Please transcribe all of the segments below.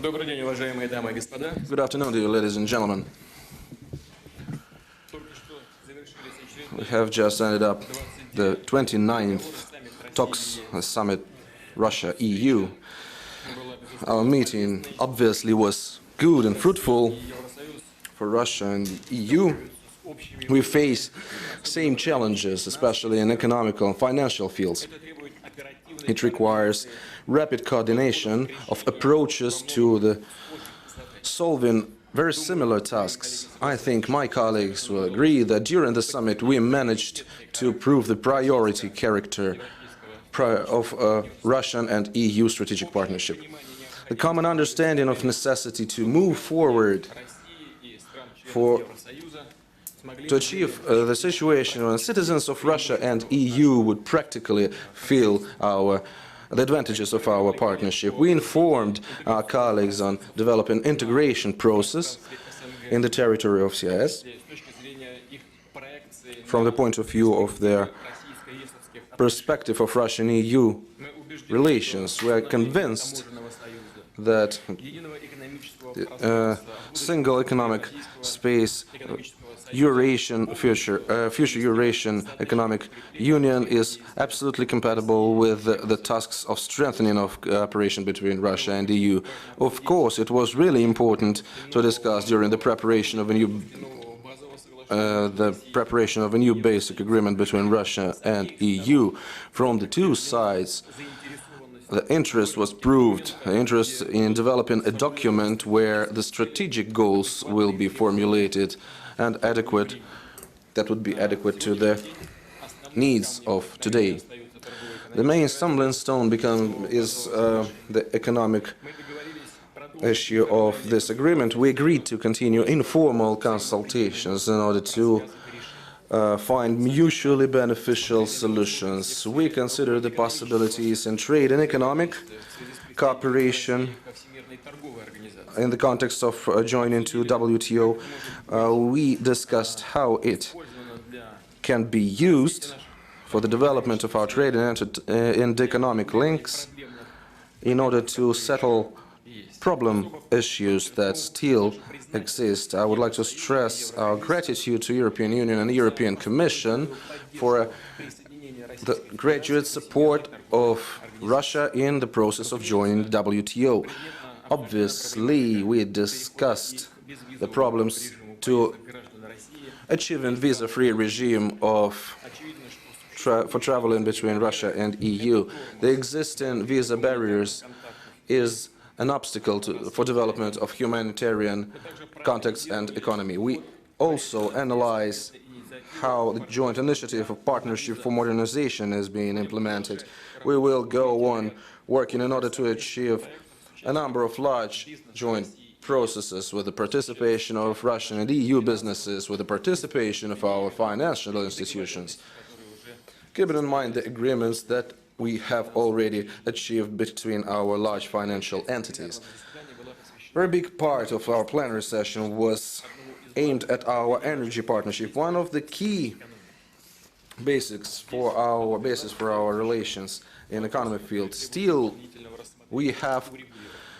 Добрый день, уважаемые дамы и господа. Good afternoon to you, ladies and gentlemen. We have just ended up the 29th talks summit Russia-EU. Our meeting obviously was good and fruitful for Russia and EU. We face same challenges, especially in economical and financial fields. It requires rapid coordination of approaches to the solving very similar tasks. I think my colleagues will agree that during the summit we managed to prove the priority character of Russian and EU strategic partnership. The common understanding of necessity to move forward to achieve the situation when citizens of Russia and EU would practically feel the advantages of our partnership. We informed our colleagues on developing integration process in the territory of CIS from the point of view of their perspective of Russian-EU relations. We are convinced that the single economic space future Eurasian economic union is absolutely compatible with the tasks of strengthening of cooperation between Russia and EU. Of course, it was really important to discuss during the preparation of a new basic agreement between Russia and EU. From the two sides, the interest was proved, the interest in developing a document where the strategic goals will be formulated and that would be adequate to the needs of today. The main stumbling stone is the economic issue of this agreement. We agreed to continue informal consultations in order to find mutually beneficial solutions. We consider the possibilities in trade and economic cooperation in the context of joining to WTO. We discussed how it can be used for the development of our trade and economic links in order to settle problem issues that still exist. I would like to stress our gratitude to European Union and the European Commission for the graduate support of Russia in the process of joining the WTO. Obviously, we discussed the problems to achieving visa-free regime for traveling between Russia and EU. The existing visa barriers is an obstacle for development of humanitarian contacts and economy. We also analyze how the joint initiative of partnership for modernization is being implemented. We will go on working in order to achieve a number of large joint processes with the participation of Russian and EU businesses, with the participation of our financial institutions, keeping in mind the agreements that we have already achieved between our large financial entities. A very big part of our plenary session was aimed at our energy partnership, one of the key basis for our relations in the economic field. Still, we have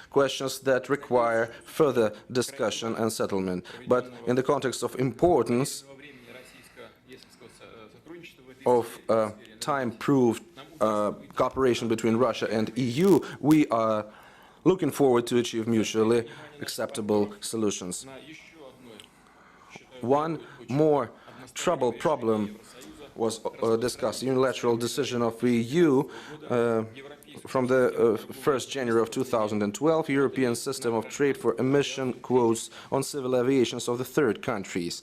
questions that require further discussion and settlement. But in the context of importance of time-proved cooperation between Russia and EU, we are looking forward to achieve mutually acceptable solutions. One more trouble problem was discussed, unilateral decision of the EU from the 1st January of 2012, European system of trade for emission quotas on civil aviation of the third countries.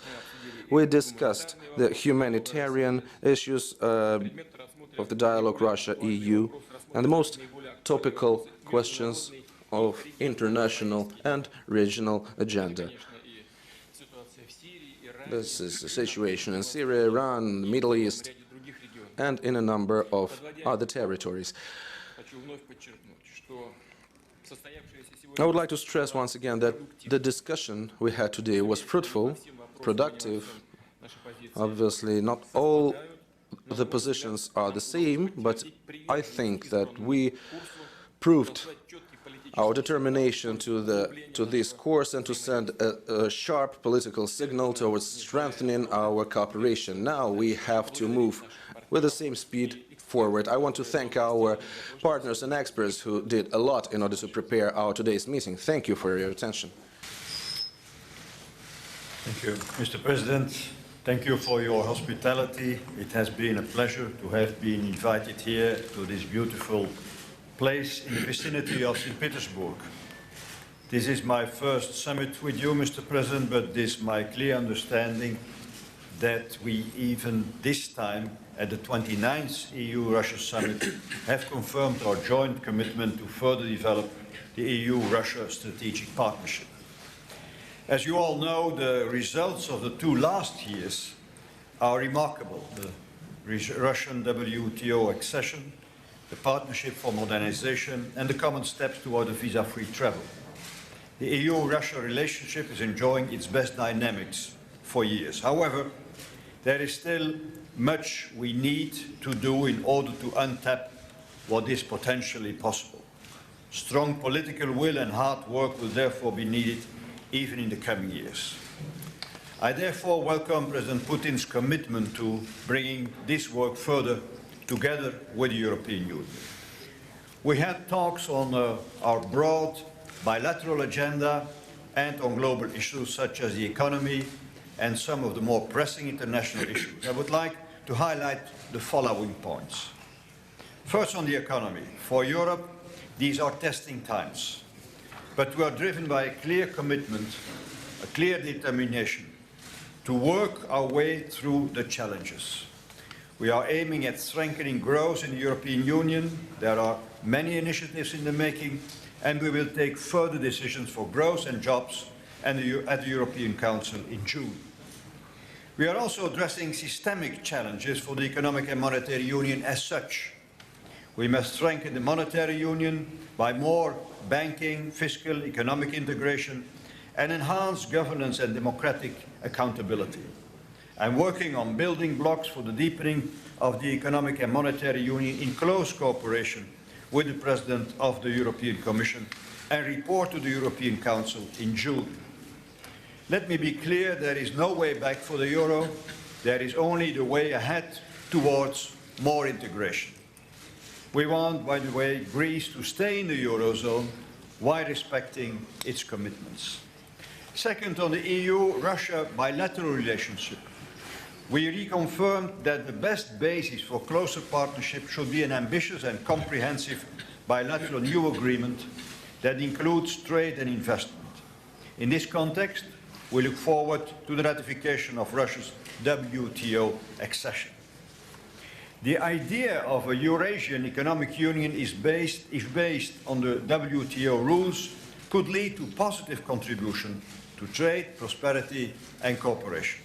We discussed the humanitarian issues of the dialogue Russia-EU and the most topical questions of international and regional agenda. This is the situation in Syria, Iran, the Middle East, and in a number of other territories. I would like to stress once again that the discussion we had today was fruitful, productive. Obviously, not all the positions are the same, but I think that we proved our determination to this course and to send a sharp political signal towards strengthening our cooperation. Now we have to move with the same speed forward. I want to thank our partners and experts who did a lot in order to prepare our today's meeting. Thank you for your attention. Thank you, Mr. President. Thank you for your hospitality. It has been a pleasure to have been invited here to this beautiful place in the vicinity of St. Petersburg. This is my first summit with you, Mr. President, but it is my clear understanding that we even this time at the 29th EU-Russia summit have confirmed our joint commitment to further develop the EU-Russia strategic partnership. As you all know, the results of the two last years are remarkable. The Russian WTO accession, the Partnership for Modernization, and the common steps toward a visa-free travel. The EU-Russia relationship is enjoying its best dynamics for years. However, there is still much we need to do in order to untap what is potentially possible. Strong political will and hard work will therefore be needed even in the coming years. I therefore welcome President Putin's commitment to bringing this work further together with the European Union. We had talks on our broad bilateral agenda and on global issues such as the economy and some of the more pressing international issues. I would like to highlight the following points. First, on the economy. For Europe, these are testing times. But we are driven by a clear commitment, a clear determination to work our way through the challenges. We are aiming at strengthening growth in the European Union. There are many initiatives in the making, and we will take further decisions for growth and jobs at the European Council in June. We are also addressing systemic challenges for the economic and monetary union as such. We must strengthen the monetary union by more banking, fiscal, economic integration, and enhance governance and democratic accountability. I'm working on building blocks for the deepening of the economic and monetary union in close cooperation with the President of the European Commission and report to the European Council in June. Let me be clear, there is no way back for the euro. There is only the way ahead towards more integration. We want, by the way, Greece to stay in the Eurozone while respecting its commitments. Second, on the EU-Russia bilateral relationship, we reconfirmed that the best basis for closer partnership should be an ambitious and comprehensive bilateral new agreement that includes trade and investment. In this context, we look forward to the ratification of Russia's WTO accession. The idea of a Eurasian Economic Union if based on the WTO rules, could lead to positive contribution to trade, prosperity and cooperation.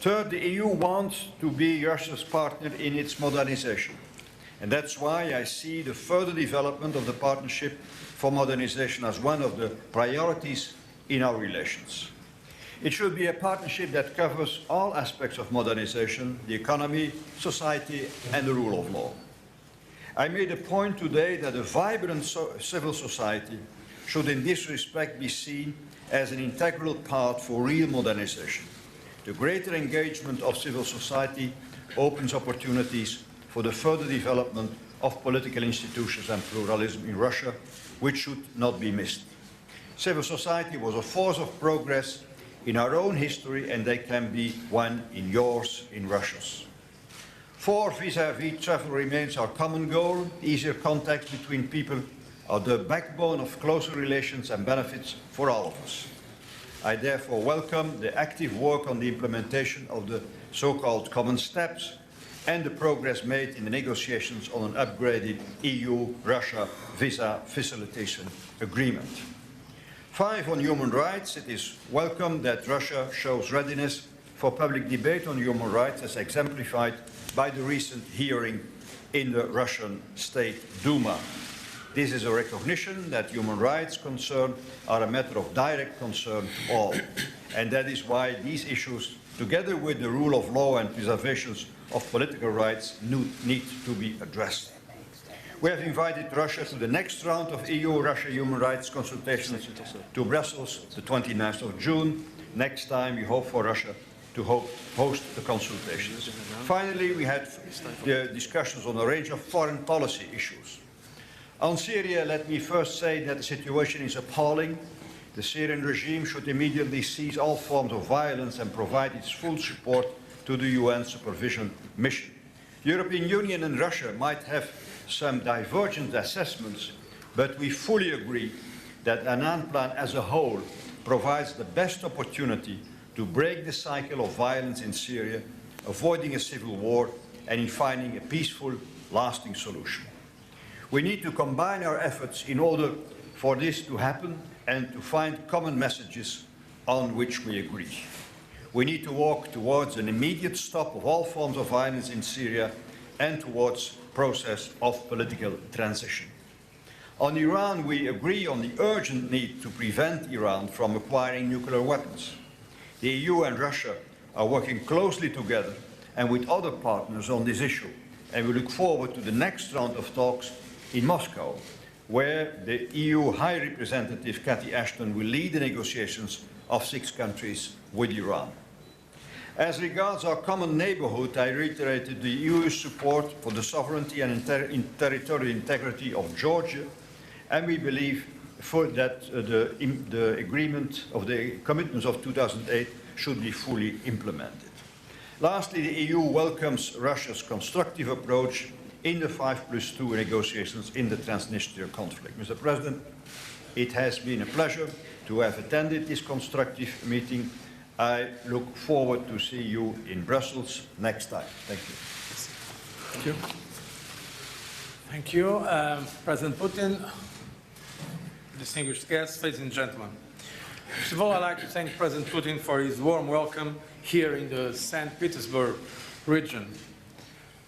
Third, the EU wants to be Russia's partner in its modernization. And that's why I see the further development of the Partnership for Modernization as one of the priorities in our relations. It should be a partnership that covers all aspects of modernization, the economy, society, and the rule of law. I made a point today that a vibrant civil society should in this respect be seen as an integral part for real modernization. The greater engagement of civil society opens opportunities for the further development of political institutions and pluralism in Russia, which should not be missed. Civil society was a force of progress in our own history, and they can be one in yours, in Russia's. Fourth, vis-à-vis travel remains our common goal. Easier contact between people are the backbone of closer relations and benefits for all of us. I therefore welcome the active work on the implementation of the so-called common steps and the progress made in the negotiations on an upgraded EU-Russia visa facilitation agreement. 5, on human rights, it is welcome that Russia shows readiness for public debate on human rights as exemplified by the recent hearing in the Russian State Duma. This is a recognition that human rights concerns are a matter of direct concern to all. And that is why these issues, together with the rule of law and preservation of political rights, need to be addressed. We have invited Russia to the next round of EU-Russia human rights consultations to Brussels, the 29th of June. Next time, we hope for Russia to host the consultations. Finally, we had the discussions on a range of foreign policy issues. On Syria, let me first say that the situation is appalling. The Syrian regime should immediately cease all forms of violence and provide its full support to the UN supervision mission. The European Union and Russia might have some divergent assessments, but we fully agree that the Annan Plan as a whole provides the best opportunity to break the cycle of violence in Syria, avoiding a civil war, and in finding a peaceful, lasting solution. We need to combine our efforts in order for this to happen and to find common messages on which we agree. We need to walk towards an immediate stop of all forms of violence in Syria and towards a process of political transition. On Iran, we agree on the urgent need to prevent Iran from acquiring nuclear weapons. The EU and Russia are working closely together and with other partners on this issue, and we look forward to the next round of talks in Moscow, where the EU High Representative Cathy Ashton will lead the negotiations of 6 countries with Iran. As regards our common neighbourhood, I reiterated the EU's support for the sovereignty and territorial integrity of Georgia, and we believe that the agreement of the commitments of 2008 should be fully implemented. Lastly, the EU welcomes Russia's constructive approach in the 5+2 negotiations in the Transnistria conflict. Mr. President, it has been a pleasure to have attended this constructive meeting. I look forward to see you in Brussels next time. Thank you. Thank you. President Putin, distinguished guests, ladies and gentlemen. First of all, I'd like to thank President Putin for his warm welcome here in the St. Petersburg region.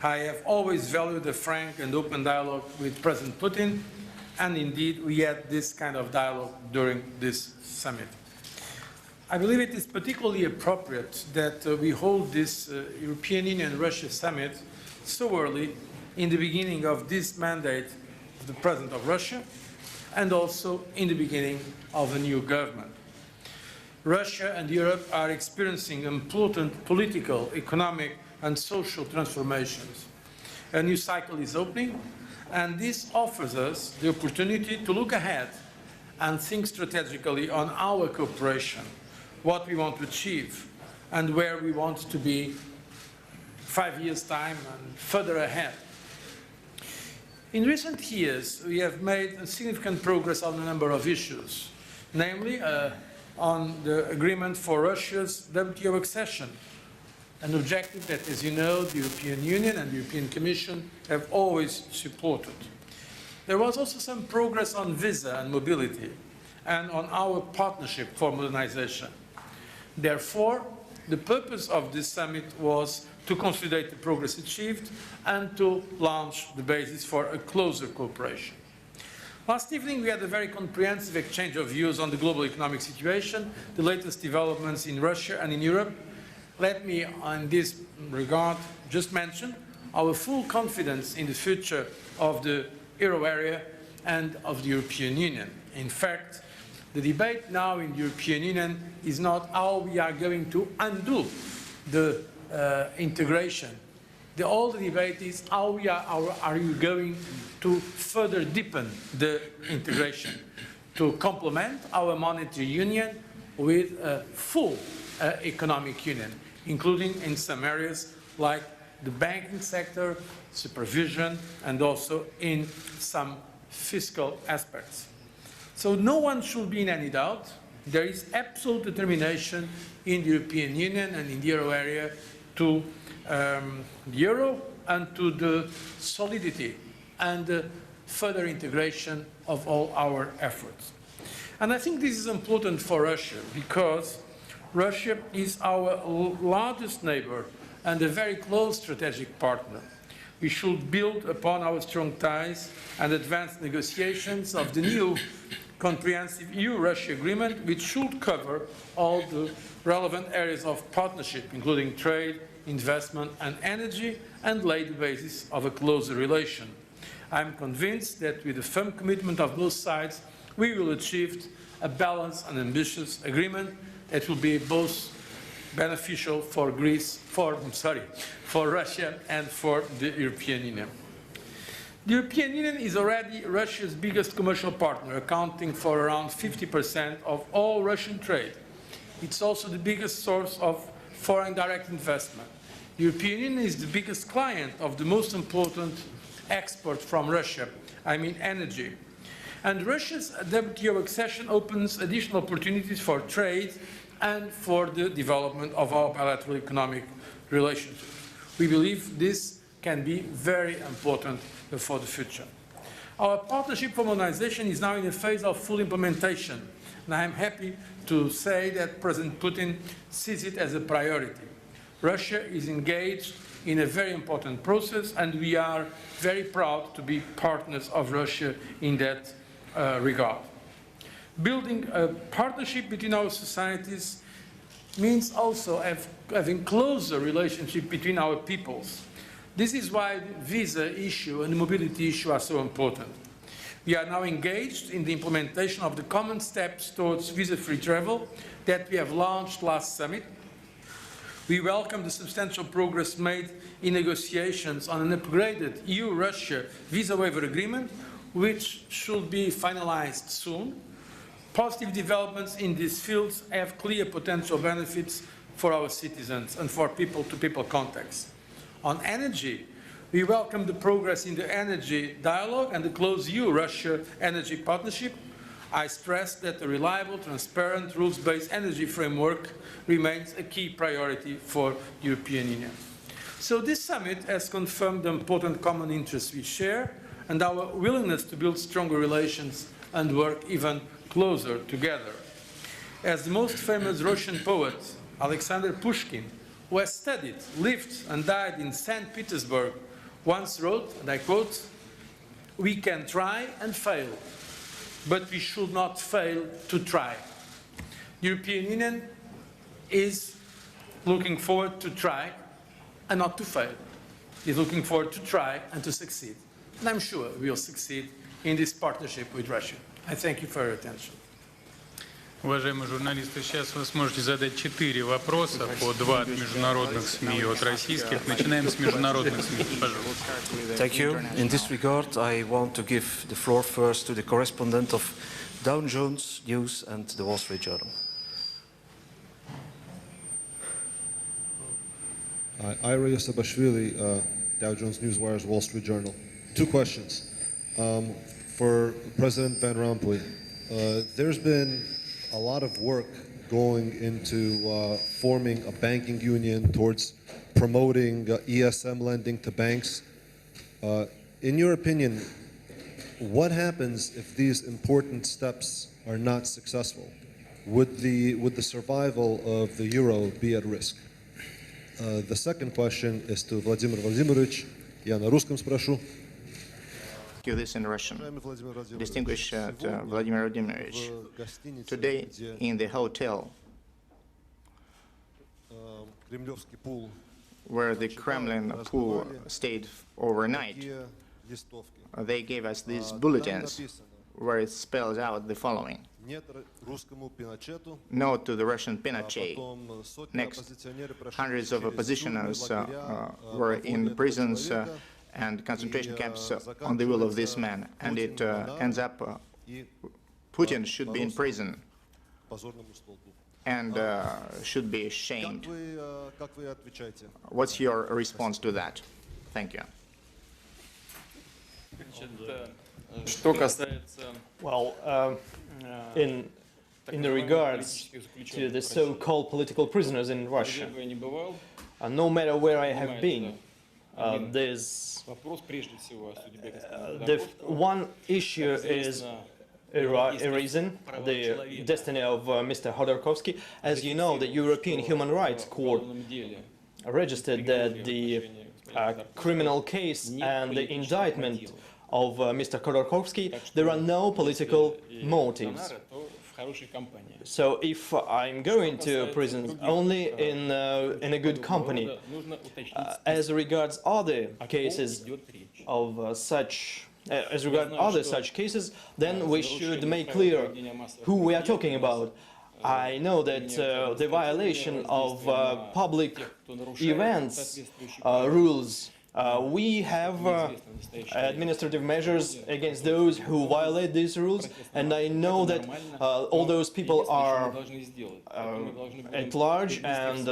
I have always valued a frank and open dialogue with President Putin, and indeed we had this kind of dialogue during this summit. I believe it is particularly appropriate that we hold this European Union-Russia summit so early in the beginning of this mandate of the President of Russia, and also in the beginning of a new government. Russia and Europe are experiencing important political, economic, and social transformations. A new cycle is opening, and this offers us the opportunity to look ahead and think strategically on our cooperation, what we want to achieve, and where we want to be 5 years' time and further ahead. In recent years, we have made significant progress on a number of issues, namely on the agreement for Russia's WTO accession, an objective that, as you know, the European Union and the European Commission have always supported. There was also some progress on visa and mobility and on our partnership for modernization. Therefore, the purpose of this summit was to consolidate the progress achieved and to launch the basis for a closer cooperation. Last evening, we had a very comprehensive exchange of views on the global economic situation, the latest developments in Russia and in Europe. Let me, in this regard, just mention our full confidence in the future of the euro area and of the European Union. In fact, the debate now in the European Union is not how we are going to undo the integration. The whole debate is how are you going to further deepen the integration, to complement our monetary union with a full economic union, including in some areas like the banking sector, supervision, and also in some fiscal aspects. So no one should be in any doubt. There is absolute determination in the European Union and in the euro area to the euro and to the solidity and the further integration of all our efforts. And I think this is important for Russia because Russia is our largest neighbor and a very close strategic partner. We should build upon our strong ties and advance negotiations of the new comprehensive EU-Russia agreement, which should cover all the relevant areas of partnership, including trade, investment and energy, and lay the basis of a closer relation. I'm convinced that with the firm commitment of both sides, we will achieve a balanced and ambitious agreement that will be both beneficial for for Russia and for the European Union. The European Union is already Russia's biggest commercial partner, accounting for around 50% of all Russian trade. It's also the biggest source of foreign direct investment. The European Union is the biggest client of the most important export from Russia, I mean energy. And Russia's WTO accession opens additional opportunities for trade and for the development of our bilateral economic relationship. We believe this can be very important for the future. Our partnership for modernization is now in a phase of full implementation, and I am happy to say that President Putin sees it as a priority. Russia is engaged in a very important process, and we are very proud to be partners of Russia in that regard. Building a partnership between our societies means also having closer relationship between our peoples. This is why the visa issue and the mobility issue are so important. We are now engaged in the implementation of the common steps towards visa-free travel that we have launched last summit. We welcome the substantial progress made in negotiations on an upgraded EU-Russia visa waiver agreement, which should be finalized soon. Positive developments in these fields have clear potential benefits for our citizens and for people-to-people contacts. On energy, we welcome the progress in the energy dialogue and the close EU-Russia energy partnership. I stress that a reliable, transparent, rules-based energy framework remains a key priority for the European Union. So this summit has confirmed the important common interests we share and our willingness to build stronger relations and work even closer together. As the most famous Russian poet, Alexander Pushkin, who has studied, lived, and died in St. Petersburg, once wrote, and I quote, "We can try and fail, but we should not fail to try." The European Union is looking forward to try and not to fail. Is looking forward to try and to succeed. And I'm sure we will succeed in this partnership with Russia. I thank you for your attention. Уважаемые журналисты, сейчас вы сможете задать 4 вопроса, по 2 от международных СМИ и от российских. Начинаем с международных СМИ. Пожалуйста. Thank you. In this regard, I want to give the floor first to the correspondent of Dow Jones News and the Wall Street Journal. Ira Yosabashvili, Dow Jones Newswire's Wall Street Journal. 2 questions. For President Van Rompuy, there's been a lot of work going into forming a banking union, towards promoting ESM lending to banks. In your opinion, what happens if these important steps are not successful? Would the survival of the euro be at risk? The second question is to Vladimir Vladimirovich. Я на русском спрошу. Do this in Russian. Distinguished Vladimir Vladimirovich, today in the hotel where the Kremlin pool stayed overnight, they gave us these bulletins where it spells out the following. No to the Russian Pinochet. Next, hundreds of oppositioners were in prisons and concentration camps on the will of this man, and it ends up Putin should be in prison and should be shamed. What's your response to that? Thank you. Well, in the regards to the so-called political prisoners in Russia, no matter where I have been, there's the one issue is erasing the destiny of Mr. Khodorkovsky. As you know, the European Human Rights Court registered that the criminal case and the indictment of Mr. Khodorkovsky, there are no political motives. So if I'm going to prison only in a good company, as regards other cases of such as regard other such cases, then we should make clear who we are talking about. I know that the violation of public events rules, we have administrative measures against those who violate these rules, and I know that all those people are at large and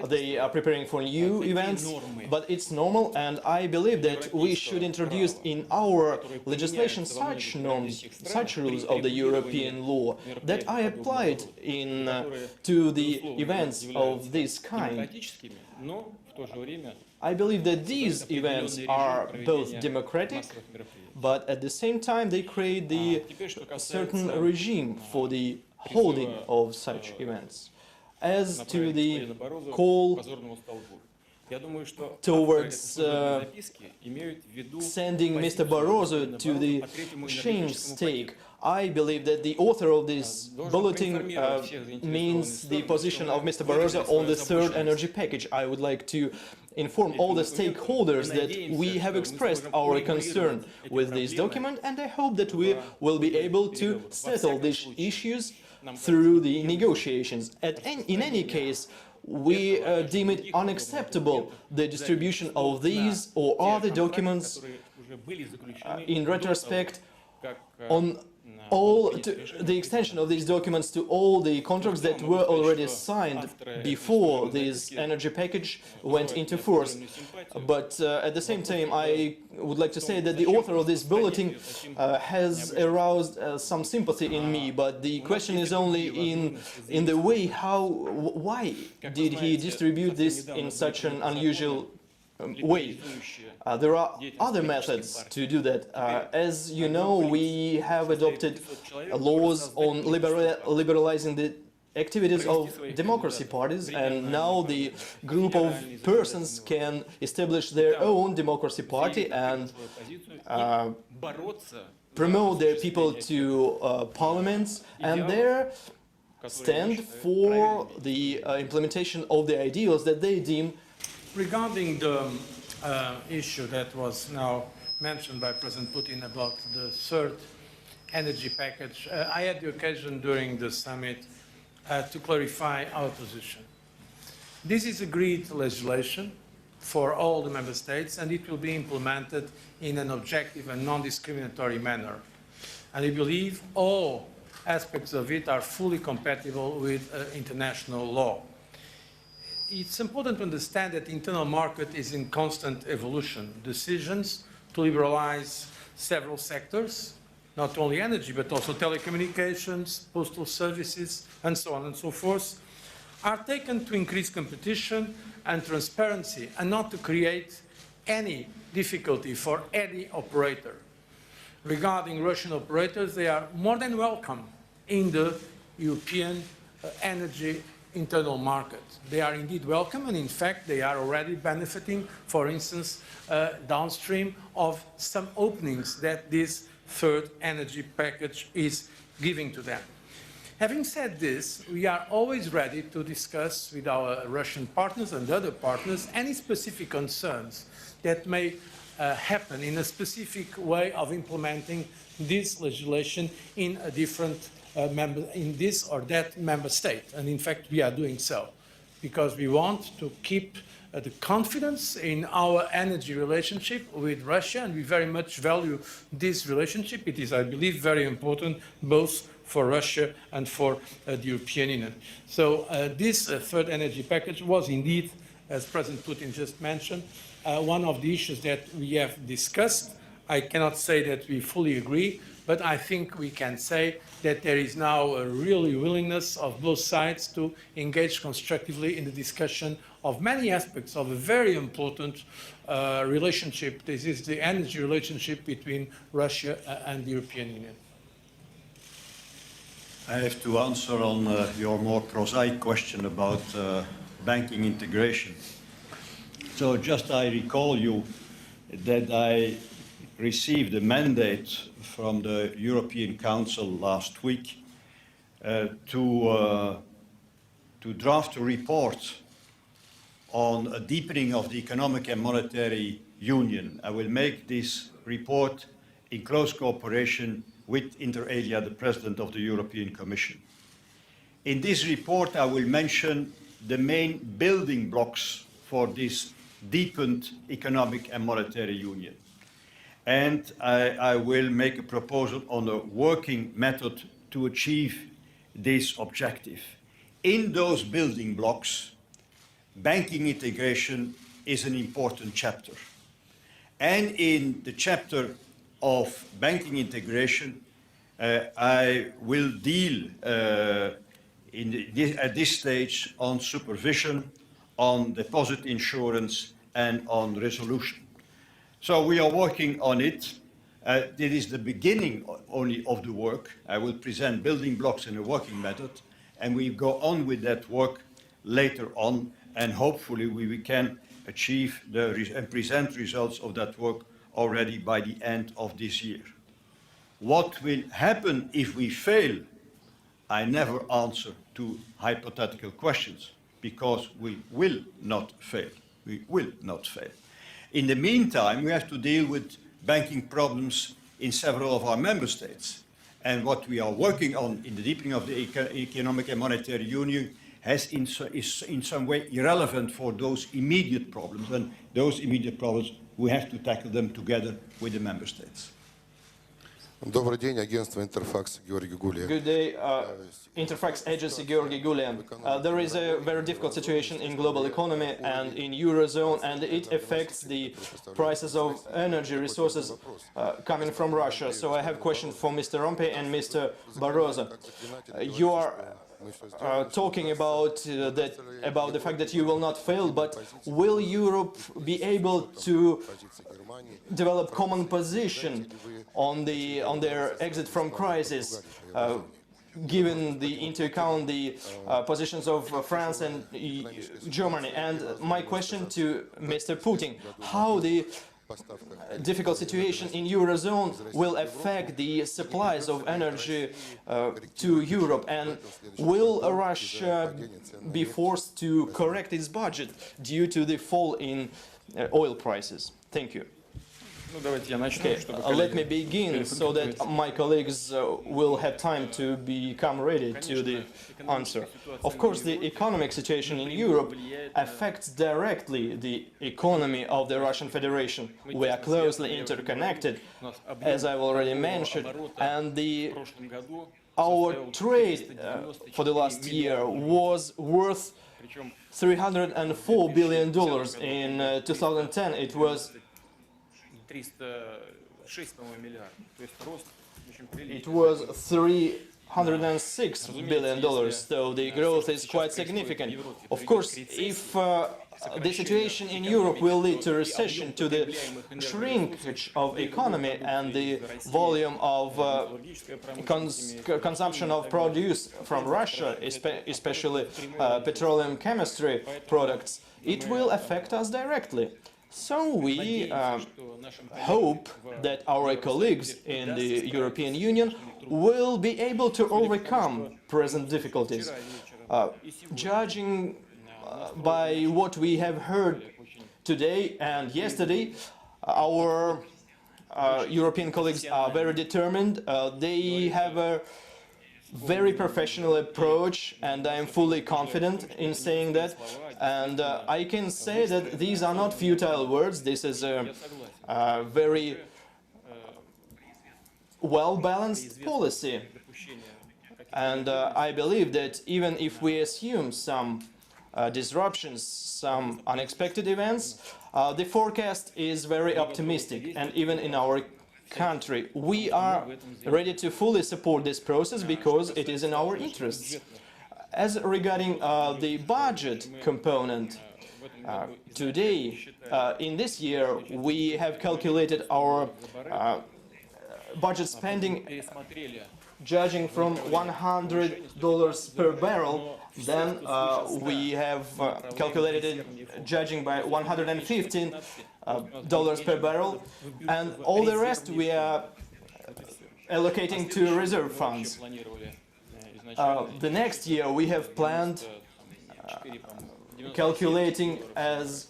they are preparing for new events, but it's normal, and I believe that we should introduce in our legislation such norms, such rules of the European law that are applied to the events of this kind. I believe that these events are both democratic, but at the same time they create the certain regime for the holding of such events. As to the call towards sending Mr. Barroso to the shame stake, I believe that the author of this bulletin means the position of Mr. Barroso on the third energy package. I would like to inform all the stakeholders that we have expressed our concern with this document, and I hope that we will be able to settle these issues through the negotiations. In any case, we deem it unacceptable the distribution of these or other documents in retrospect on the extension of these documents to all the contracts that were already signed before this energy package went into force. But at the same time, I would like to say that the author of this bulletin has aroused some sympathy in me, but the question is only in the way why did he distribute this in such an unusual way. There are other methods to do that. As you know, we have adopted laws on liberalizing the activities of democracy parties, and now the group of persons can establish their own democracy party and promote their people to parliaments, and there stand for the implementation of the ideals that they deem. Regarding the issue that was now mentioned by President Putin about the third energy package, I had the occasion during the summit to clarify our position. This is agreed legislation for all the member states, and it will be implemented in an objective and non-discriminatory manner. And I believe all aspects of it are fully compatible with international law. It's important to understand that the internal market is in constant evolution. Decisions to liberalize several sectors, not only energy, but also telecommunications, postal services, and so on and so forth, are taken to increase competition and transparency and not to create any difficulty for any operator. Regarding Russian operators, they are more than welcome in the European energy internal market. They are indeed welcome, and in fact they are already benefiting, for instance, downstream of some openings that this third energy package is giving to them. Having said this, we are always ready to discuss with our Russian partners and other partners any specific concerns that may happen in a specific way of implementing this legislation in a different in this or that member state. And in fact, we are doing so because we want to keep the confidence in our energy relationship with Russia, and we very much value this relationship. It is, I believe, very important both for Russia and for the European Union. So this third energy package was indeed, as President Putin just mentioned, one of the issues that we have discussed. I cannot say that we fully agree, but I think we can say that there is now a really willingness of both sides to engage constructively in the discussion of many aspects of a very important relationship. This is the energy relationship between Russia and the European Union. I have to answer on your more prosaic question about banking integration. So just I recall you that I received a mandate from the European Council last week to draft a report on a deepening of the economic and monetary union. I will make this report in close cooperation with inter alia, the President of the European Commission. In this report, I will mention the main building blocks for this deepened economic and monetary union. And I will make a proposal on a working method to achieve this objective. In those building blocks, banking integration is an important chapter. And in the chapter of banking integration, I will deal at this stage on supervision, on deposit insurance, and on resolution. So we are working on it. It is the beginning only of the work. I will present building blocks in a working method, and we go on with that work later on, and hopefully we can achieve and present results of that work already by the end of this year. What will happen if we fail? I never answer to hypothetical questions, because we will not fail. We will not fail. In the meantime, we have to deal with banking problems in several of our member states. And what we are working on in the deepening of the economic and monetary union is in some way irrelevant for those immediate problems. And those immediate problems, we have to tackle them together with the member states. Добрый день, агентство Интерфакс, Георгий Гулия. Good day, Interfax agency Georgi Gulian. There is a very difficult situation in global economy and in Eurozone, and it affects the prices of energy resources coming from Russia. So I have a question for Mr. Rompuy and Mr. Barroso. You are talking about the fact that you will not fail, but will Europe be able to develop common position on their exit from crisis, given into account the positions of France and Germany? And my question to Mr. Putin: how the difficult situation in Eurozone will affect the supplies of energy to Europe, and will Russia be forced to correct its budget due to the fall in oil prices? Thank you. Okay, let me begin so that my colleagues will have time to become ready to the answer. Of course, the economic situation in Europe affects directly the economy of the Russian Federation. We are closely interconnected, as I've already mentioned, and our trade for the last year was worth $304 billion. In 2010, it was $306 billion, so the growth is quite significant. Of course, if the situation in Europe will lead to recession, to the shrinkage of economy and the volume of consumption of produce from Russia, especially petroleum chemistry products, it will affect us directly. So we hope that our colleagues in the European Union will be able to overcome present difficulties. Judging by what we have heard today and yesterday, our European colleagues are very determined. They have a very professional approach, and I am fully confident in saying that. And I can say that these are not futile words. This is a very well-balanced policy. And I believe that even if we assume some disruptions, some unexpected events, the forecast is very optimistic. And even in our country, we are ready to fully support this process because it is in our interests. As regarding the budget component, today, in this year, we have calculated our budget spending judging from $100 per barrel. Then we have calculated it judging by $115 per barrel, and all the rest we are allocating to reserve funds. The next year we have planned calculating as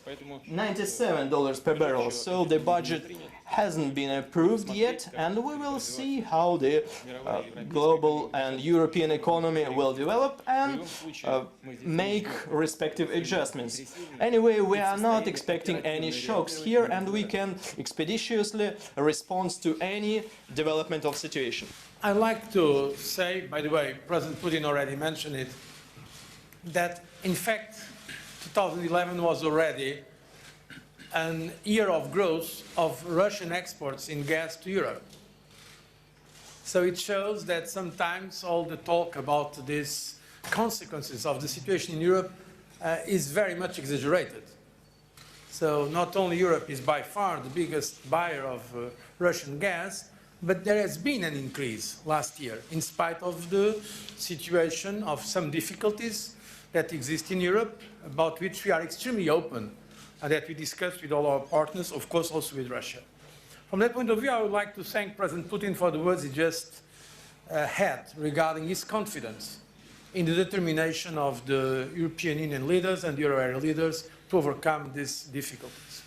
$97 per barrel. So the budget hasn't been approved yet, and we will see how the global and European economy will develop and make respective adjustments. Anyway, we are not expecting any shocks here, and we can expeditiously respond to any development of situation. I'd like to say, by the way, President Putin already mentioned it, that in fact 2011 was already an year of growth of Russian exports in gas to Europe. So it shows that sometimes all the talk about these consequences of the situation in Europe is very much exaggerated. So not only Europe is by far the biggest buyer of Russian gas, but there has been an increase last year in spite of the situation of some difficulties that exist in Europe, about which we are extremely open and that we discuss with all our partners, of course also with Russia. From that point of view, I would like to thank President Putin for the words he just had regarding his confidence in the determination of the European Union leaders and Euro area leaders to overcome these difficulties.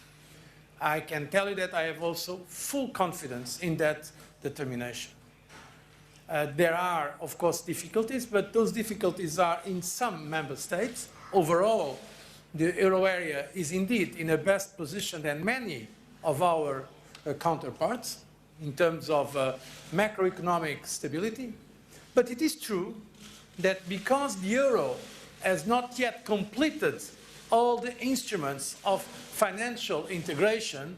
I can tell you that I have also full confidence in that determination. There are, of course, difficulties, but those difficulties are in some member states. Overall, the euro area is indeed in a best position than many of our counterparts in terms of macroeconomic stability. But it is true that because the euro has not yet completed all the instruments of financial integration,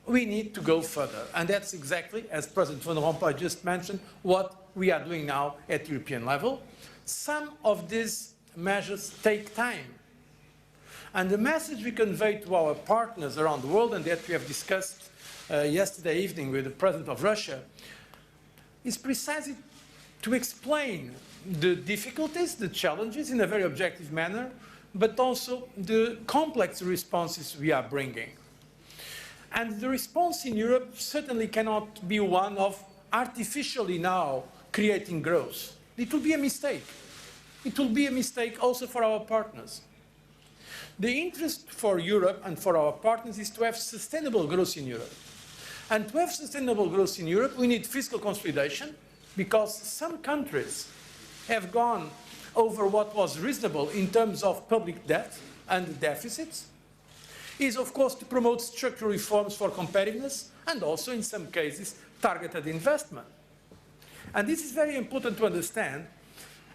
we need to go further. And that's exactly, as President Van Rompuy just mentioned, what we are doing now at European level. Some of these measures take time. And the message we convey to our partners around the world, and that we have discussed yesterday evening with the President of Russia, is precisely to explain the difficulties, the challenges in a very objective manner, but also the complex responses we are bringing. And the response in Europe certainly cannot be one of artificially now creating growth. It will be a mistake. It will be a mistake also for our partners. The interest for Europe and for our partners is to have sustainable growth in Europe. And to have sustainable growth in Europe, we need fiscal consolidation, because some countries have gone over what was reasonable in terms of public debt and deficits, is of course to promote structural reforms for competitiveness and also in some cases targeted investment. And this is very important to understand,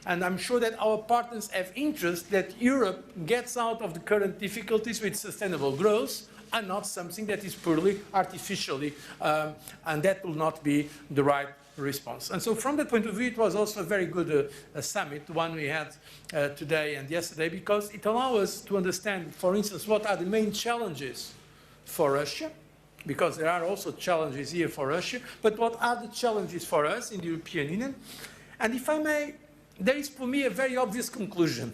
and I'm sure that our partners have interest that Europe gets out of the current difficulties with sustainable growth and not something that is purely artificially, and that will not be the right response. And so from that point of view, it was also a very good summit, the one we had today and yesterday, because it allows us to understand, for instance, what are the main challenges for Russia, because there are also challenges here for Russia, but what are the challenges for us in the European Union? And if I may, there is for me a very obvious conclusion,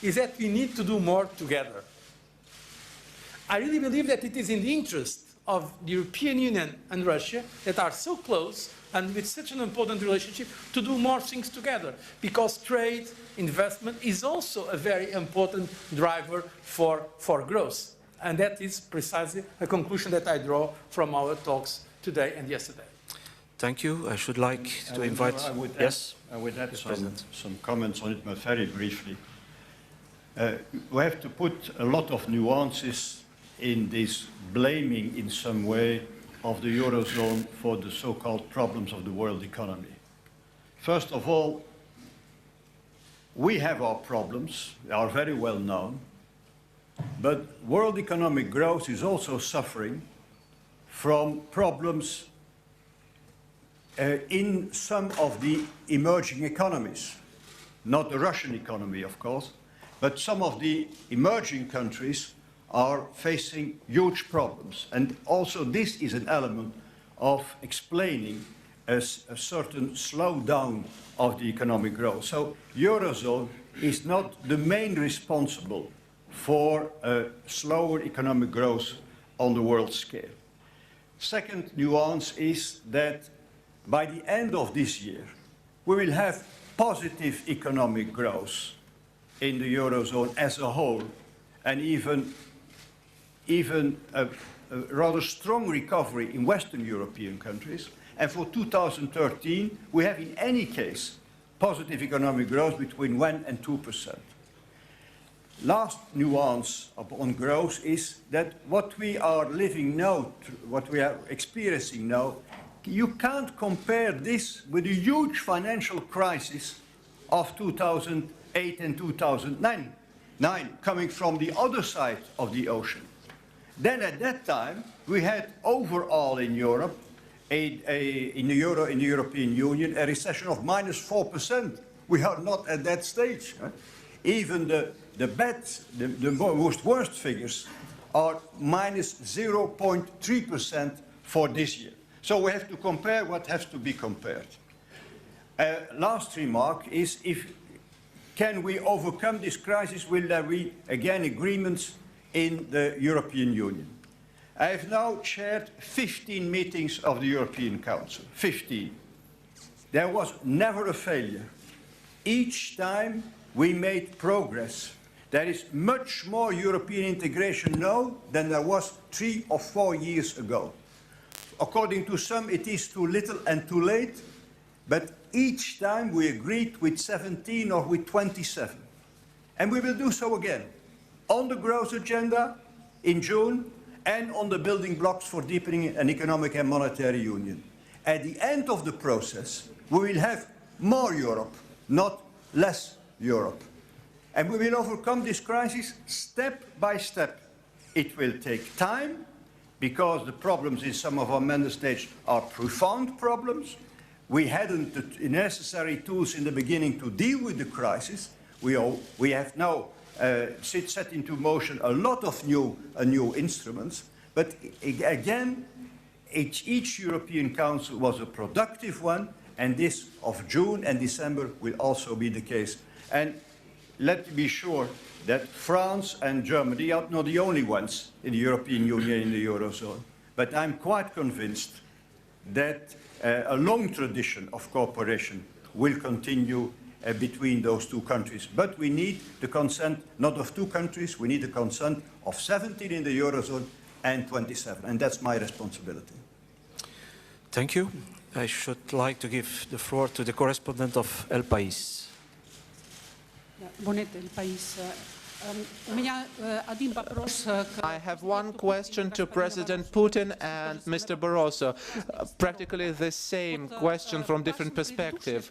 is that we need to do more together. I really believe that it is in the interest of the European Union and Russia that are so close and with such an important relationship to do more things together, because trade, investment is also a very important driver for growth. And that is precisely a conclusion that I draw from our talks today and yesterday. Thank you. I should like to invite... I would add some comments on it, but very briefly. We have to put a lot of nuances in this blaming in some way of the Eurozone for the so-called problems of the world economy. First of all, we have our problems, they are very well known, but world economic growth is also suffering from problems in some of the emerging economies. Not the Russian economy, of course, but some of the emerging countries are facing huge problems. And also this is an element of explaining a certain slowdown of the economic growth. So Eurozone is not the main responsible for a slower economic growth on the world scale. Second nuance is that by the end of this year, we will have positive economic growth in the Eurozone as a whole, and even a rather strong recovery in Western European countries. And for 2013, we have in any case positive economic growth between 1 and 2%. Last nuance on growth is that what we are living now, what we are experiencing now, you can't compare this with the huge financial crisis of 2008 and 2009, coming from the other side of the ocean. Then at that time, we had overall in Europe, in the European Union, a recession of -4%. We are not at that stage. Right? Even the most worst figures are -0.3% for this year. So we have to compare what has to be compared. Last remark is, can we overcome this crisis? Will there be, again, agreements in the European Union? I have now chaired 15 meetings of the European Council, 15. There was never a failure. Each time we made progress. There is much more European integration now than there was 3 or 4 years ago. According to some, it is too little and too late, but each time we agreed with 17 or with 27. And we will do so again, on the growth agenda in June, and on the building blocks for deepening an economic and monetary union. At the end of the process, we will have more Europe, not less Europe. And we will overcome this crisis step by step. It will take time, because the problems in some of our member states are profound problems. We hadn't the necessary tools in the beginning to deal with the crisis. We have now set into motion a lot of new instruments. But again, each European Council was a productive one, and this of June and December will also be the case. And let me be sure that France and Germany are not the only ones in the European Union, in the Eurozone. But I'm quite convinced that a long tradition of cooperation will continue between those two countries. But we need the consent not of 2 countries, we need the consent of 17 in the Eurozone and 27. And that's my responsibility. Thank you. I should like to give the floor to the correspondent of El País. I have one question to President Putin and Mr. Barroso, practically the same question from different perspective.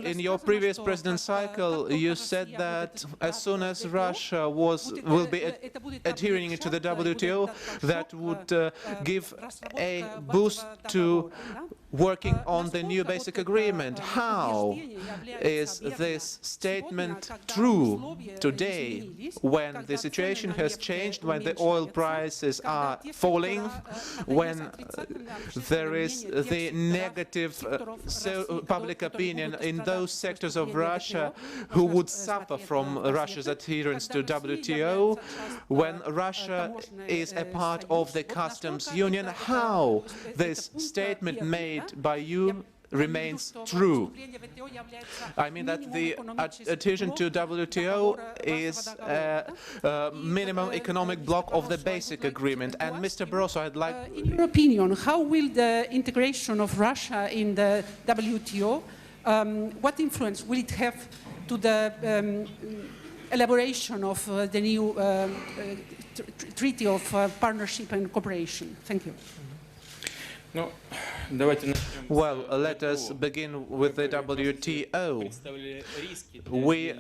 In your previous president cycle, you said that as soon as Russia will be adhering to the WTO, that would give a boost to working on the new basic agreement. How is this statement true today, when the situation has changed, when the oil prices are falling, when there is the negative public opinion in those sectors of Russia who would suffer from Russia's adherence to WTO, when Russia is a part of the customs union? How this statement made by you remains true? I mean that the adhesion to WTO is a minimum economic block of the basic agreement. And Mr. Barroso, I'd like... in your opinion, how will the integration of Russia in the WTO, what influence will it have to the elaboration of the new Treaty of Partnership and Cooperation? Thank you. Well, let us begin with the WTO. We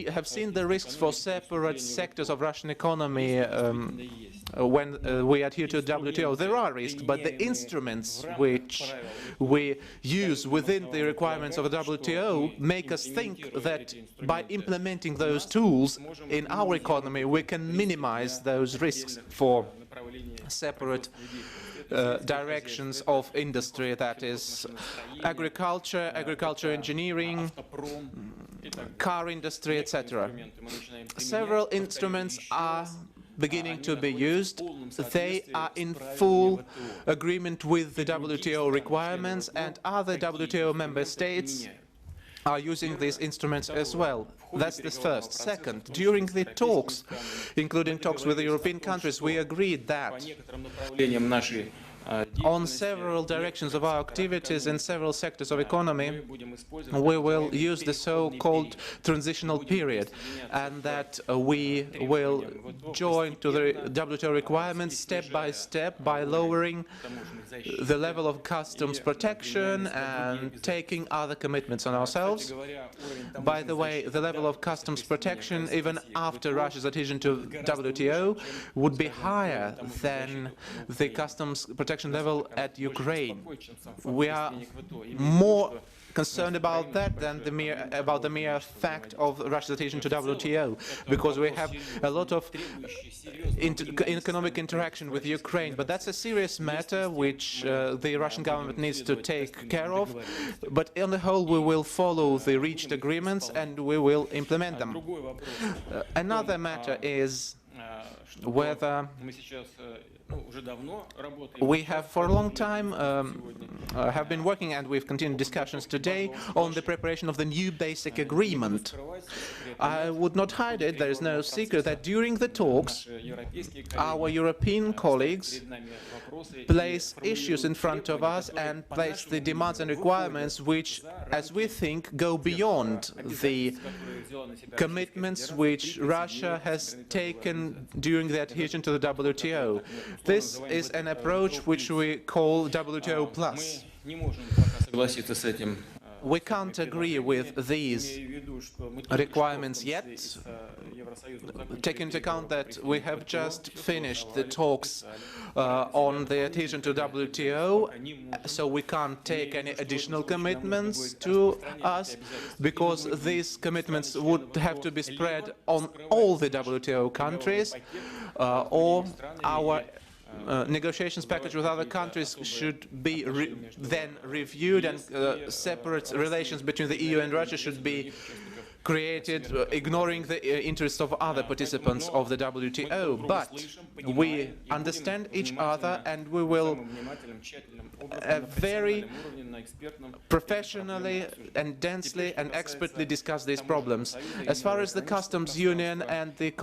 have seen the risks for separate sectors of Russian economy when we adhere to WTO. There are risks, but the instruments which we use within the requirements of the WTO make us think that by implementing those tools in our economy, we can minimize those risks for separate directions of industry, that is agriculture, agriculture engineering, car industry, etc. Several instruments are beginning to be used. They are in full agreement with the WTO requirements, and other WTO member states are using these instruments as well. That's the first. Second, during the talks, including talks with the European countries, we agreed that on several directions of our activities in several sectors of economy, we will use the so-called transitional period, and that we will join to the WTO requirements step by step by lowering the level of customs protection and taking other commitments on ourselves. By the way, the level of customs protection, even after Russia's adhesion to WTO, would be higher than the customs protection level at Ukraine. We are more concerned about that than the mere fact of Russia's adhesion to WTO, because we have a lot of economic interaction with Ukraine. But that's a serious matter which the Russian government needs to take care of. But on the whole, we will follow the reached agreements and we will implement them. Another matter is whether we have for a long time have been working, and we've continued discussions today, on the preparation of the new basic agreement. I would not hide it, there is no secret that during the talks our European colleagues place issues in front of us and place the demands and requirements which, as we think, go beyond the commitments which Russia has taken during the adhesion to the WTO. This is an approach which we call WTO plus. We can't agree with these requirements yet, taking into account that we have just finished the talks on the adhesion to WTO, so we can't take any additional commitments to us, because these commitments would have to be spread on all the WTO countries, or our negotiations package with other countries should be then reviewed, and separate relations between the EU and Russia should be created, ignoring the interests of other participants of the WTO. But we understand each other, and we will very professionally and densely and expertly discuss these problems. As far as the customs union and the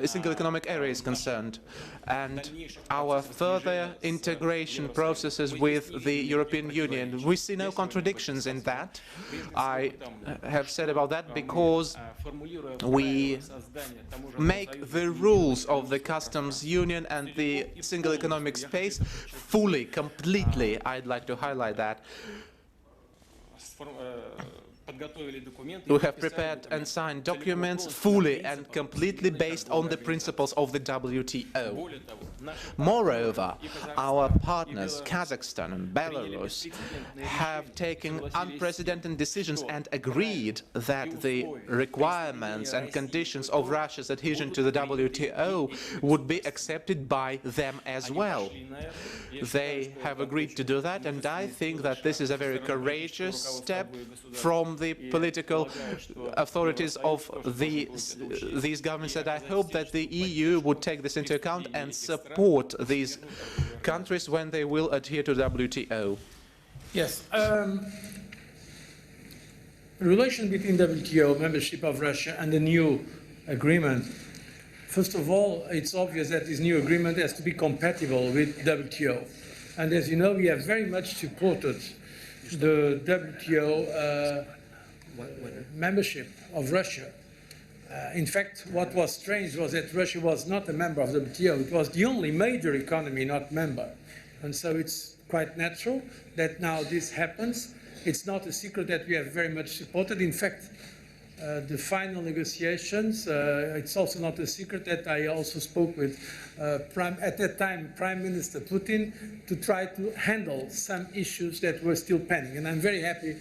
single economic area is concerned, and our further integration processes with the European Union, we see no contradictions in that. I have said about that because we make the rules of the customs union and the single economic space fully, completely, I'd like to highlight that. We have prepared and signed documents fully and completely based on the principles of the WTO. Moreover, our partners, Kazakhstan and Belarus, have taken unprecedented decisions and agreed that the requirements and conditions of Russia's adhesion to the WTO would be accepted by them as well. They have agreed to do that, and I think that this is a very courageous step from the political authorities of these governments, and I hope that the EU would take this into account and support these countries when they will adhere to WTO. Yes. Relation between WTO membership of Russia and the new agreement. First of all, it's obvious that this new agreement has to be compatible with WTO. And as you know, we have very much supported the WTO membership of Russia. In fact, what was strange was that Russia was not a member of the WTO. It was the only major economy not member. And so it's quite natural that now this happens. It's not a secret that we have very much supported. In fact, the final negotiations, it's also not a secret that I also spoke with, at that time, Prime Minister Putin, to try to handle some issues that were still pending. And I'm very happy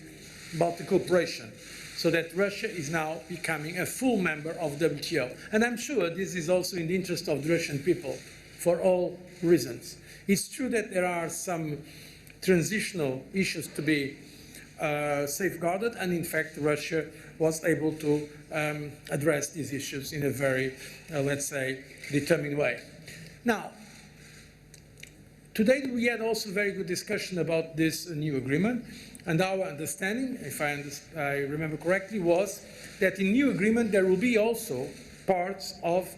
about the cooperation, so that Russia is now becoming a full member of WTO. And I'm sure this is also in the interest of the Russian people, for all reasons. It's true that there are some transitional issues to be safeguarded, and in fact Russia was able to address these issues in a very, let's say, determined way. Now, today we had also very good discussion about this new agreement, And our understanding, if I remember correctly, was that in new agreement there will be also parts of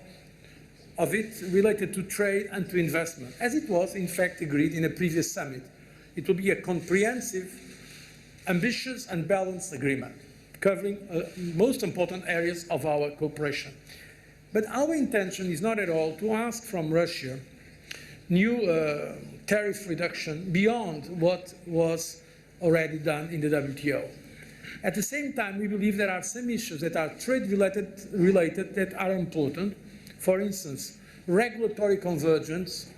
it related to trade and to investment, as it was in fact agreed in a previous summit. It will be a comprehensive, ambitious and balanced agreement, covering most important areas of our cooperation. But our intention is not at all to ask from Russia new tariff reduction beyond what was already done in the WTO. At the same time, we believe there are some issues that are trade-related that are important. For instance, regulatory convergence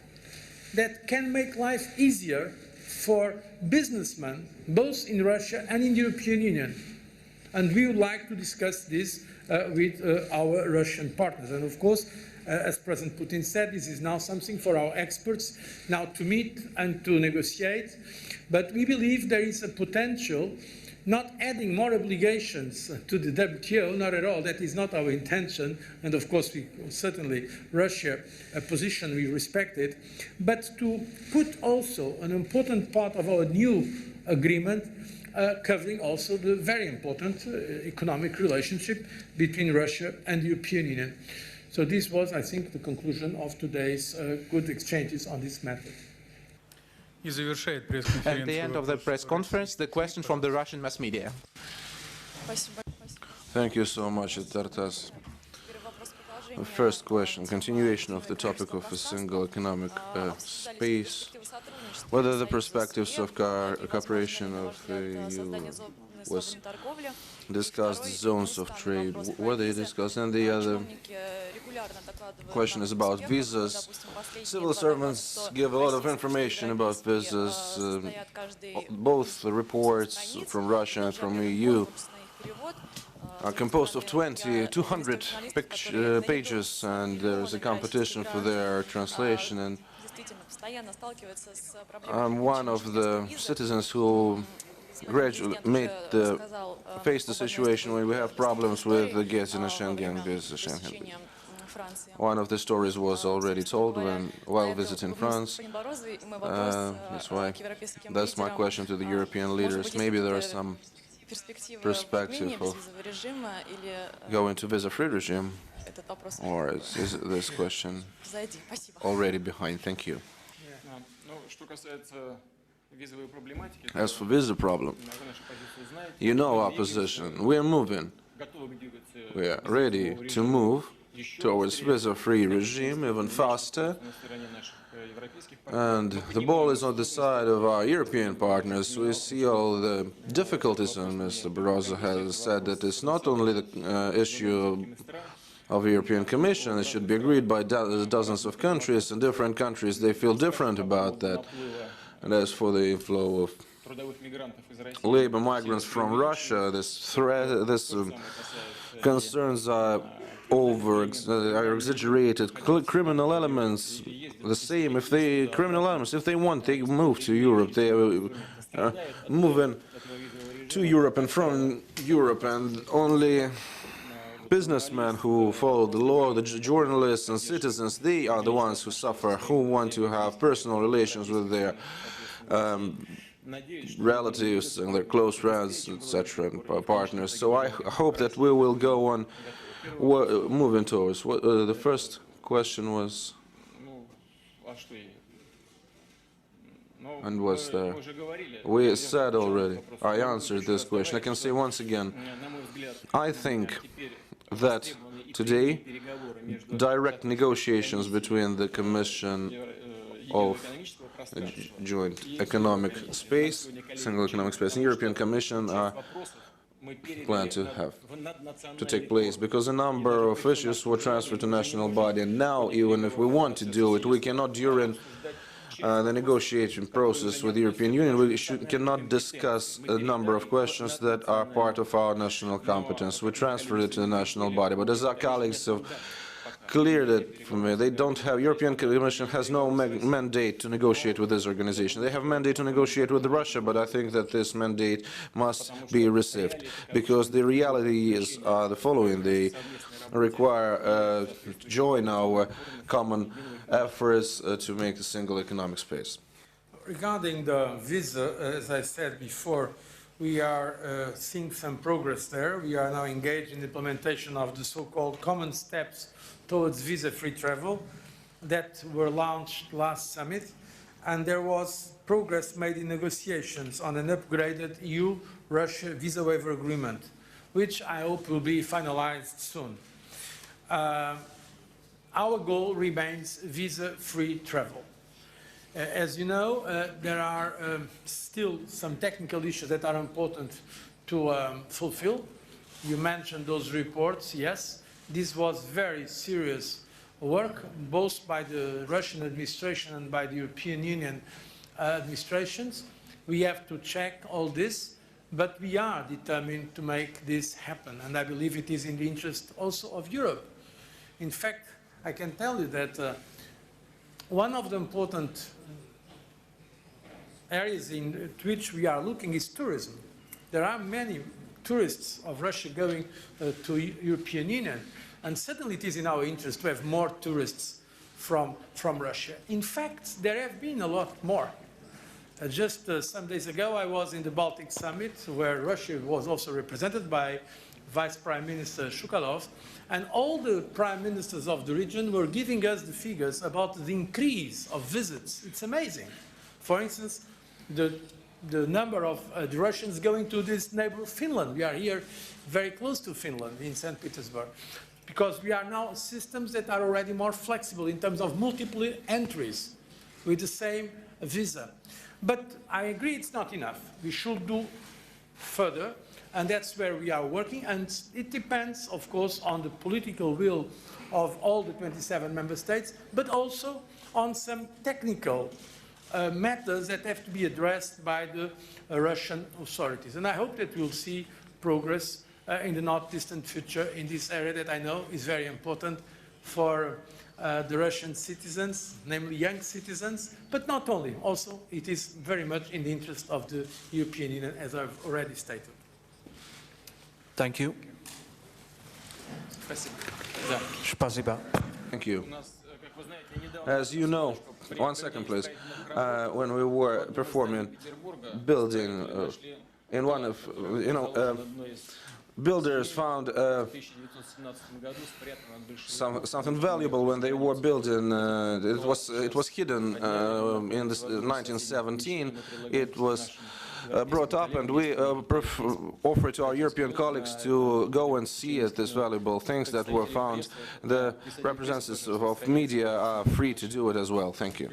that can make life easier for businessmen, both in Russia and in the European Union. And we would like to discuss this with our Russian partners. And of course, as President Putin said, this is now something for our experts now to meet and to negotiate. But we believe there is a potential, not adding more obligations to the WTO, not at all, that is not our intention, and of course we certainly, Russia, a position we respected, but to put also an important part of our new agreement covering also the very important economic relationship between Russia and the European Union. So this was, I think, the conclusion of today's good exchanges on this matter. At the end of the press conference, the question from the Russian mass media. Thank you so much, Tartas. The first question, continuation of the topic of a single economic space. Whether the perspectives of cooperation of the EU was discussed, zones of trade, were they discussed? And the other question is about visas. Civil servants give a lot of information about visas, both the reports from Russia and from the EU are composed of 200 pages, and there's a competition for their translation. And I'm one of the citizens who face the situation when we have problems with getting a Schengen visa. One of the stories was already told while visiting France. That's my question to the European leaders. Maybe there is some perspective of going to visa-free regime, or is this question already behind? Thank you. As for visa problem, you know our position. We are moving. We are ready to move towards visa-free regime even faster. And the ball is on the side of our European partners. We see all the difficulties, and Mr. Barroso has said that it's not only the issue of the European Commission. It should be agreed by dozens of countries, and different countries, they feel different about that. And as for the inflow of labor migrants from Russia, this concerns are exaggerated. Criminal elements, the same. If they want, they move to Europe. They are moving to Europe and from Europe, and only businessmen who follow the law, the journalists and citizens, they are the ones who suffer, who want to have personal relations with their relatives and their close friends, etc., and partners. So I hope that we will go on moving towards. The first question was, and was there? We said already. I answered this question. I can say once again, I think that today direct negotiations between the Commission of Joint Economic Space, Single Economic Space, and European Commission are planned to take place, because a number of issues were transferred to national body, and now even if we want to do it, we cannot during the negotiation process with the European Union, we cannot discuss a number of questions that are part of our national competence. We transferred it to the national body, but as our colleagues have cleared it for me, they don't have, European Commission has no mandate to negotiate with this organization. They have a mandate to negotiate with Russia, but I think that this mandate must be received, because the reality is the following. They require join our common efforts to make a single economic space. Regarding the visa, as I said before, We are seeing some progress there. We are now engaged in the implementation of the so-called common steps towards visa-free travel that were launched last summit, and there was progress made in negotiations on an upgraded EU-Russia visa waiver agreement, which I hope will be finalized soon. Our goal remains visa-free travel. As you know, there are still some technical issues that are important to fulfill. You mentioned those reports, yes. This was very serious work, both by the Russian administration and by the European Union administrations. We have to check all this, but we are determined to make this happen, and I believe it is in the interest also of Europe. In fact, I can tell you that one of the important areas in which we are looking is tourism. There are many tourists of Russia going to European Union, and certainly it is in our interest to have more tourists from Russia. In fact, there have been a lot more. Just some days ago, I was in the Baltic Summit, where Russia was also represented by Vice Prime Minister Shukalov, and all the prime ministers of the region were giving us the figures about the increase of visits. It's amazing. For instance, the number of the Russians going to this neighbor Finland. We are here very close to Finland, in St. Petersburg, because we are now systems that are already more flexible in terms of multiple entries with the same visa. But I agree it's not enough. We should do further, and that's where we are working, and it depends, of course, on the political will of all the 27 member states, but also on some technical matters that have to be addressed by the Russian authorities. And I hope that we'll see progress in the not distant future in this area that I know is very important for the Russian citizens, namely young citizens, but not only. Also, it is very much in the interest of the European Union, as I've already stated. Thank you. Spasiba. Thank you. As you know, 1 second please, when we were performing building in one of, builders found something valuable when they were building. It was hidden in 1917. It was brought up, and we offer to our European colleagues to go and see it, these valuable things that were found. The representatives of media are free to do it as well. Thank you.